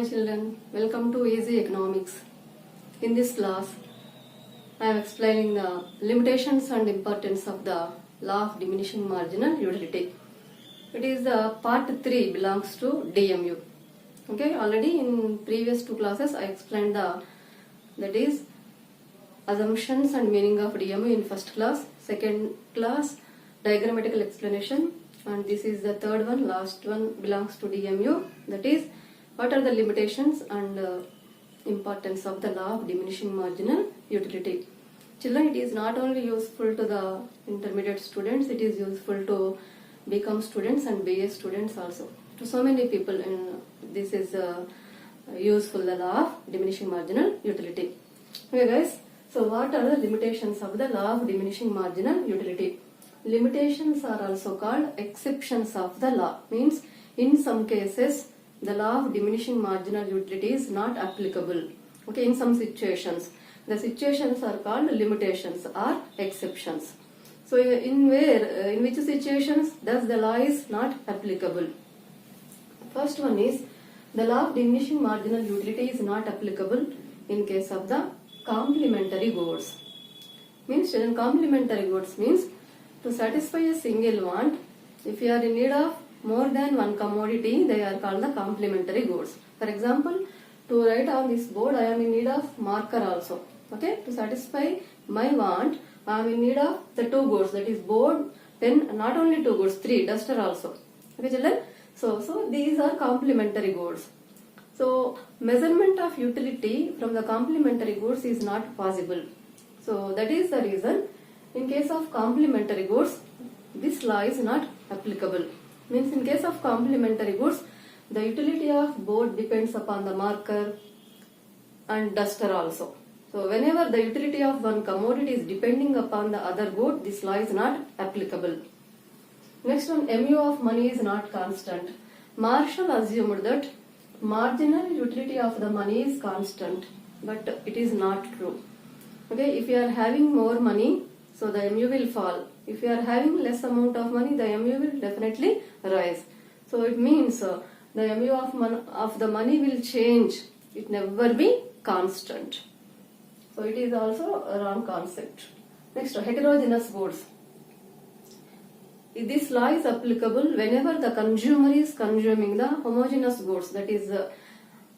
children, welcome to Easy Economics. In this class, I am explaining the limitations and importance of the law of diminishing marginal utility. It is the part 3 belongs to DMU. Okay, already in previous two classes I explained that is assumptions and meaning of DMU in first class, second class diagrammatical explanation, and this is the third one, last one belongs to DMU, that is what are the limitations and importance of the law of diminishing marginal utility. Children, it is not only useful to the intermediate students, it is useful to BCom students and BA students also. To so many people, this is useful, the law of diminishing marginal utility. Okay guys, so what are the limitations of the law of diminishing marginal utility? Limitations are also called exceptions of the law. Means in some cases the law of diminishing marginal utility is not applicable. Okay, in some situations. The situations are called limitations or exceptions. So in which situations does the law is not applicable? First one is the law of diminishing marginal utility is not applicable in case of the complementary goods. Means complementary goods means to satisfy a single want, if you are in need of more than one commodity, they are called the complementary goods. For example, to write on this board, I am in need of marker also. Okay, to satisfy my want, I am in need of the two goods, that is board, pen, not only two goods, three, duster also. Okay, children? So these are complementary goods. So measurement of utility from the complementary goods is not possible. So that is the reason in case of complementary goods, this law is not applicable. Means in case of complementary goods, the utility of board depends upon the marker and duster also. So whenever the utility of one commodity is depending upon the other good, this law is not applicable. Next one, mu of money is not constant. Marshall assumed that marginal utility of the money is constant, but it is not true. Okay, if you are having more money, so the mu will fall. If you are having less amount of money, the mu will definitely rise. So it means the mu of the money will change. It never be constant. So it is also a wrong concept. Next, heterogeneous goods. This law is applicable whenever the consumer is consuming the homogeneous goods, that is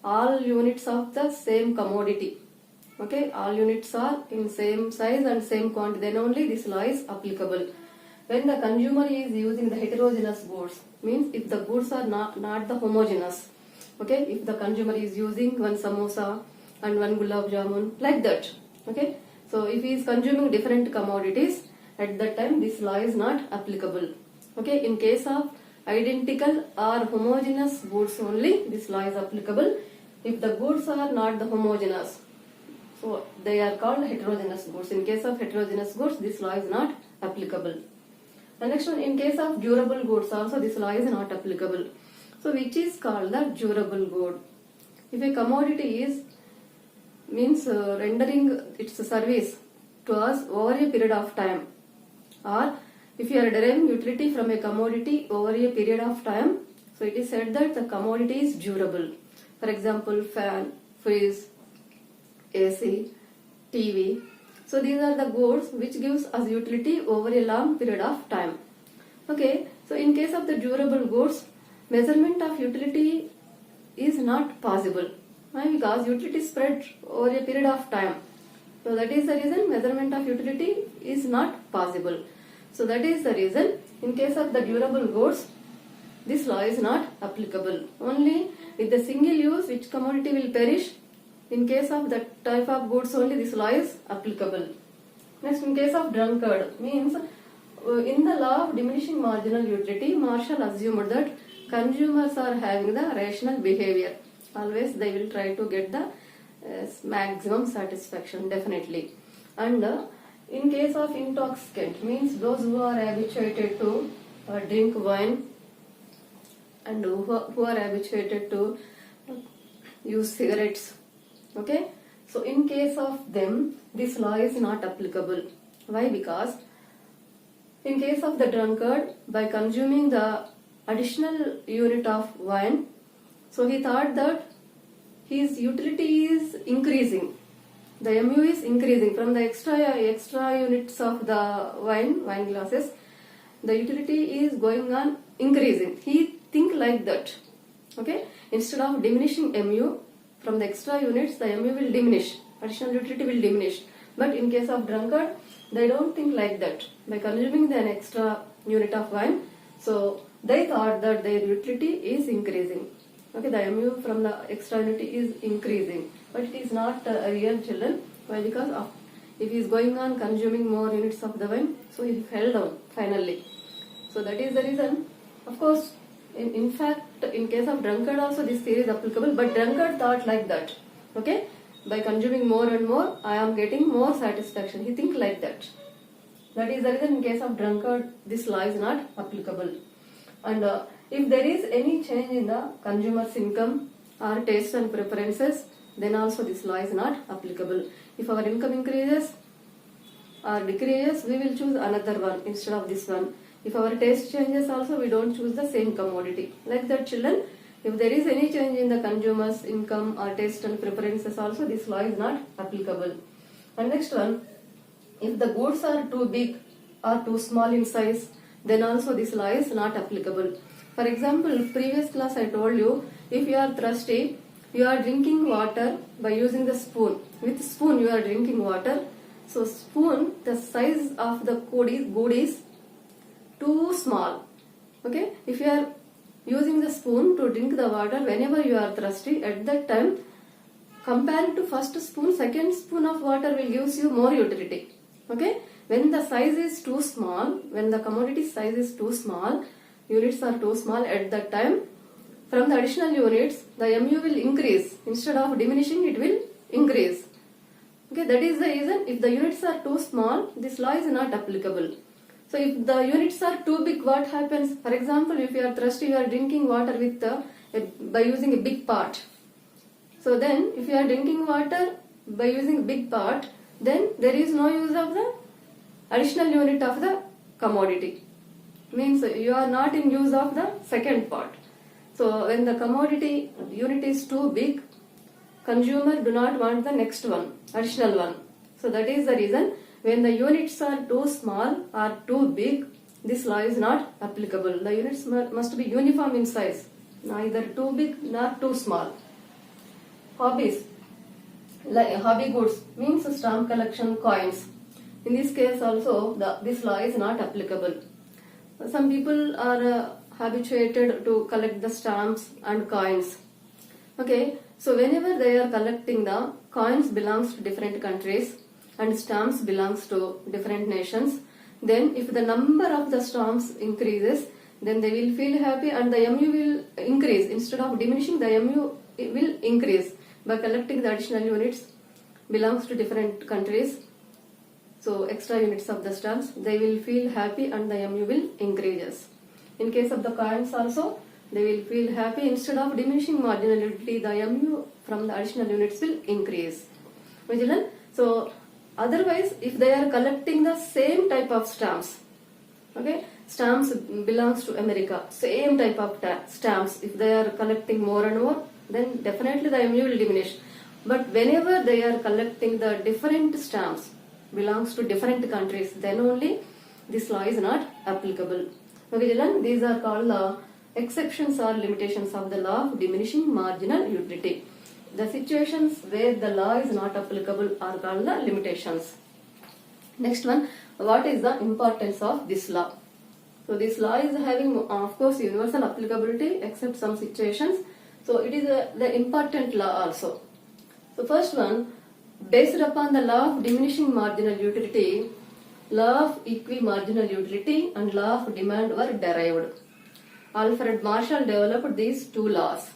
all units of the same commodity. Okay, all units are in same size and same quantity, then only this law is applicable. When the consumer is using the heterogeneous goods, means if the goods are not the homogeneous. Okay, if the consumer is using one samosa and one gulab jamun, like that. Okay, so if he is consuming different commodities, at that time this law is not applicable. Okay, in case of identical or homogeneous goods only, this law is applicable. If the goods are not the homogeneous, so they are called heterogeneous goods. In case of heterogeneous goods, this law is not applicable. The next one, in case of durable goods also, this law is not applicable. So which is called the durable good? If a commodity is rendering its service to us over a period of time, or if you are deriving utility from a commodity over a period of time, so it is said that the commodity is durable. For example, fan, fridge, AC, TV. So these are the goods which gives us utility over a long period of time. Okay, so in case of the durable goods, measurement of utility is not possible. Why? Because utility spread over a period of time. So that is the reason measurement of utility is not possible. So that is the reason in case of the durable goods, this law is not applicable. Only with the single use which commodity will perish, in case of that type of goods only this law is applicable. Next, in case of drunkard, means in the law of diminishing marginal utility, Marshall assumed that consumers are having the rational behavior. Always they will try to get the maximum satisfaction, definitely. And in case of intoxicant, means those who are habituated to drink wine and who are habituated to use cigarettes. Okay, so in case of them, this law is not applicable. Why? Because in case of the drunkard, by consuming the additional unit of wine, so he thought that his utility is increasing. The MU is increasing from the extra units of the wine glasses. The utility is going on increasing. He think like that. Okay. Instead of diminishing MU from the extra units, the MU will diminish. Additional utility will diminish. But in case of drunkard, they don't think like that. By consuming an extra unit of wine, so they thought that their utility is increasing. Okay, the MU from the extra unit is increasing, but it is not real, children. Why? Because if he is going on consuming more units of the wine, so he fell down finally. So that is the reason. Of course, in fact, in case of drunkard also this theory is applicable, but drunkard thought like that. Okay, by consuming more and more, I am getting more satisfaction. He think like that. That is the reason in case of drunkard, this law is not applicable. And if there is any change in the consumer's income or taste and preferences, then also this law is not applicable. If our income increases or decreases, we will choose another one instead of this one. If our taste changes also, we don't choose the same commodity. Like that, children, if there is any change in the consumer's income or taste and preferences also, this law is not applicable. And next one, if the goods are too big or too small in size, then also this law is not applicable. For example, previous class I told you, if you are thirsty, you are drinking water by using the spoon. With spoon you are drinking water. So spoon, the size of the good is too small. Okay, if you are using the spoon to drink the water whenever you are thirsty, at that time, compared to first spoon, second spoon of water will gives you more utility. Okay, when the size is too small, when the commodity size is too small, units are too small, at that time, from the additional units, the MU will increase. Instead of diminishing, it will increase. Okay, that is the reason. If the units are too small, this law is not applicable. So if the units are too big, what happens? For example, if you are thirsty, you are drinking water with by using a big pot. So then, if you are drinking water by using a big pot, then there is no use of the additional unit of the commodity. Means you are not in use of the second pot. So when the commodity unit is too big, consumer do not want the next one, additional one. So that is the reason. When the units are too small or too big, this law is not applicable. The units must be uniform in size, neither too big nor too small. Hobbies, like hobby goods, means stamp collection, coins. In this case also, this law is not applicable. Some people are habituated to collect the stamps and coins. Okay, so whenever they are collecting, the coins belongs to different countries and stamps belongs to different nations. Then if the number of the stamps increases, then they will feel happy and the MU will increase. Instead of diminishing, the MU will increase. By collecting the additional units belongs to different countries, so extra units of the stamps, they will feel happy and the MU will increases. In case of the coins also, they will feel happy. Instead of diminishing marginal utility, the MU from the additional units will increase. Vigilant? So otherwise, if they are collecting the same type of stamps, okay, stamps belongs to America, same type of stamps, if they are collecting more and more, then definitely the MU will diminish. But whenever they are collecting the different stamps belongs to different countries, then only this law is not applicable. Okay, children, these are called the exceptions or limitations of the law of diminishing marginal utility. The situations where the law is not applicable are called the limitations. Next one, what is the importance of this law? So this law is having, of course, universal applicability except some situations. So it is the important law also. So first one, based upon the law of diminishing marginal utility, law of equi-marginal utility and law of demand were derived. Alfred Marshall developed these two laws.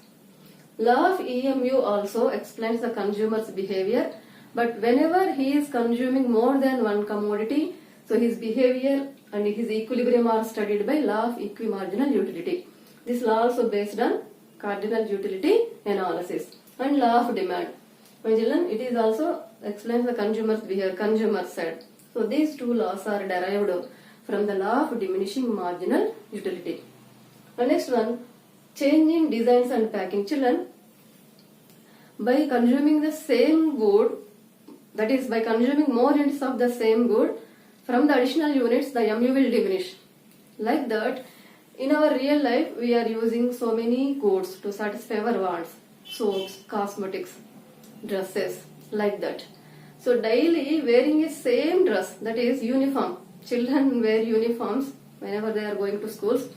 Law of EMU also explains the consumer's behavior, but whenever he is consuming more than one commodity, so his behavior and his equilibrium are studied by law of equi-marginal utility. This law also based on cardinal utility analysis and law of demand. Children, it is also explains the consumer's behavior, consumer side. So these two laws are derived from the law of diminishing marginal utility. And next one, change in designs and packing. Children, by consuming the same good, that is by consuming more units of the same good, from the additional units the mu will diminish. Like that, in our real life we are using so many goods to satisfy our wants, soaps, cosmetics, dresses, like that. So daily wearing a same dress, that is uniform. Children wear uniforms whenever they are going to schools.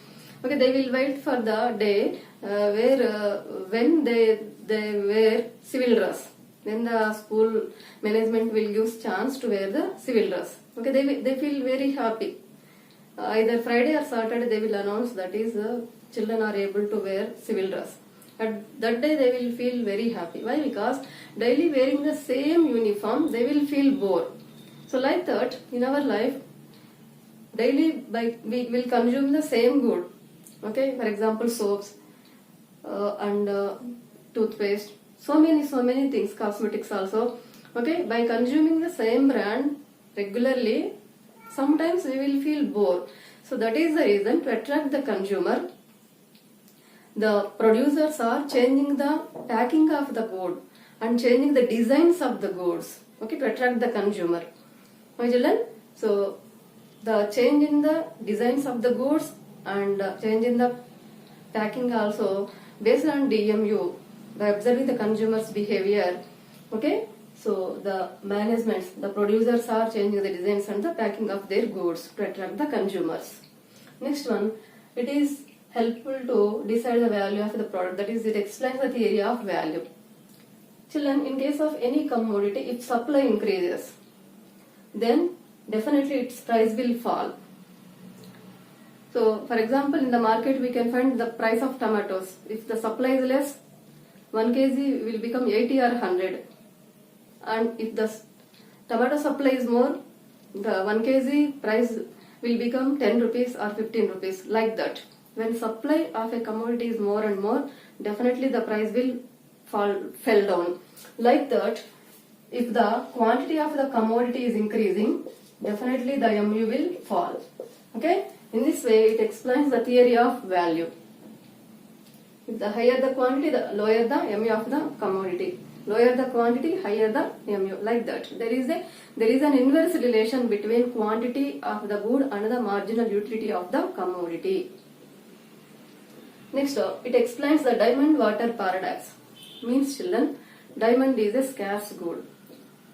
Okay, they will wait for the day when they wear civil dress. Then the school management will give chance to wear the civil dress. Okay, they feel very happy. Either Friday or Saturday they will announce that is children are able to wear civil dress. At that day they will feel very happy. Why? Because daily wearing the same uniform they will feel bored. So like that in our life, daily we will consume the same good. Okay, for example soaps and toothpaste, so many things, cosmetics also. Okay, by consuming the same brand regularly, sometimes we will feel bored. So that is the reason, to attract the consumer, the producers are changing the packing of the good and changing the designs of the goods, okay, to attract the consumer. My children, so the change in the designs of the goods and change in the packing also based on DMU, by observing the consumer's behavior. Okay, so the managements, the producers are changing the designs and the packing of their goods to attract the consumers. Next one, it is helpful to decide the value of the product, that is, it explains the theory of value. Children, in case of any commodity, if supply increases, then definitely its price will fall. So for example, in the market we can find the price of tomatoes. If the supply is less, 1 kg will become 80 or 100. And if the tomato supply is more, the 1 kg price will become 10 rupees or 15 rupees, like that. When supply of a commodity is more and more, definitely the price will fell down. Like that, if the quantity of the commodity is increasing, definitely the MU will fall. Okay? In this way, it explains the theory of value. If the higher the quantity, the lower the MU of the commodity. Lower the quantity, higher the MU. Like that. There is an inverse relation between quantity of the good and the marginal utility of the commodity. Next, it explains the diamond water paradox. Means, children, diamond is a scarce good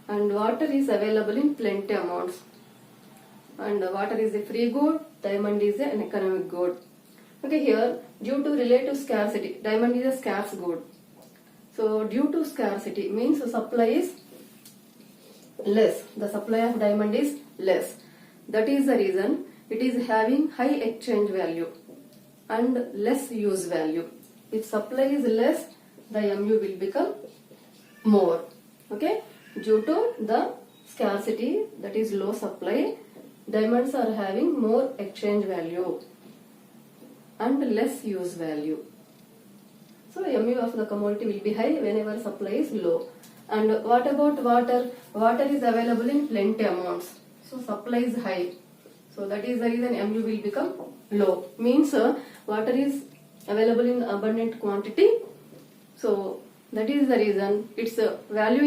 and water is available in plenty amounts. And water is a free good, diamond is an economic good. Okay, here, due to relative scarcity, diamond is a scarce good. So, due to scarcity means the supply is less. The supply of diamond is less. That is the reason it is having high exchange value and less use value. If supply is less, the MU will become more. Okay, due to the scarcity, that is low supply, diamonds are having more exchange value and less use value. So MU of the commodity will be high whenever supply is low. And what about water? Water is available in plenty amounts. So supply is high. So that is the reason MU will become low. Means water is available in abundant quantity. So that is the reason its value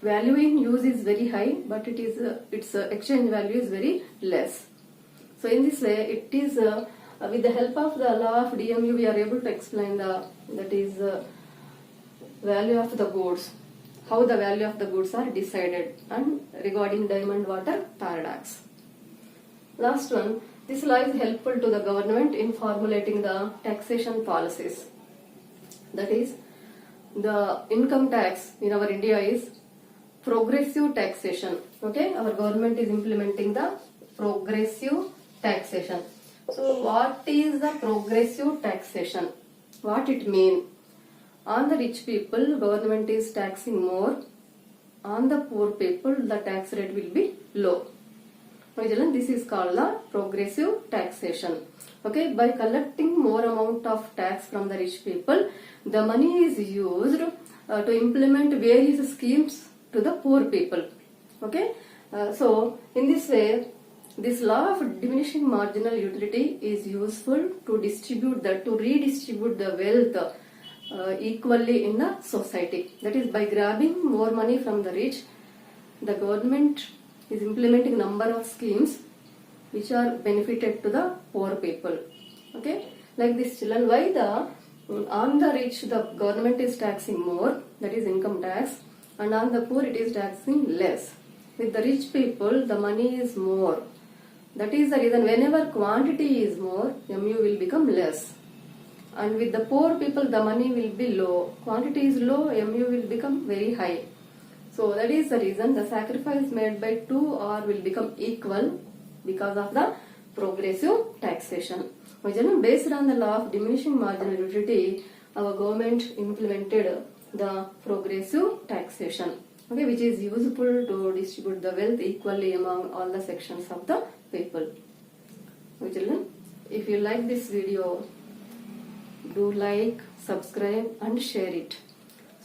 in use is very high, but its exchange value is very less. So in this way, it is with the help of the law of DMU, we are able to explain value of the goods, how the value of the goods are decided, and regarding diamond water paradox. Last one, this law is helpful to the government in formulating the taxation policies. That is, the income tax in our India is progressive taxation. Okay, our government is implementing the progressive taxation. So what is the progressive taxation? What it means? On the rich people, government is taxing more. On the poor people, the tax rate will be low. This is called the progressive taxation. Okay, by collecting more amount of tax from the rich people, the money is used to implement various schemes to the poor people. Okay, so in this way, this law of diminishing marginal utility is useful to redistribute the wealth equally in the society. That is, by grabbing more money from the rich, the government is implementing number of schemes which are benefited to the poor people. Okay, like this children, why the on the rich the government is taxing more, that is income tax, and on the poor it is taxing less. With the rich people the money is more. That is the reason whenever quantity is more, MU will become less. And with the poor people the money will be low. Quantity is low, MU will become very high. So that is the reason the sacrifice made by 2 R will become equal because of the progressive taxation. Based on the law of diminishing marginal utility, our government implemented the progressive taxation, okay, which is useful to distribute the wealth equally among all the sections of the people. Okay, children, if you like this video, do like, subscribe and share it.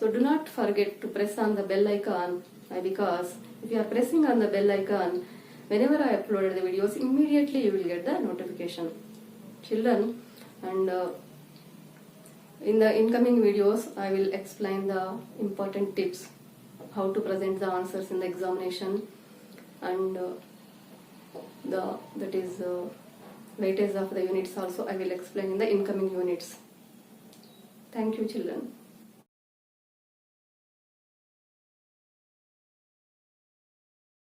So do not forget to press on the bell icon, because if you are pressing on the bell icon, whenever I uploaded the videos, immediately you will get the notification. Children, and in the incoming videos I will explain the important tips, how to present the answers in the examination, and that is weightage of the units also I will explain in the incoming units. Thank you, children.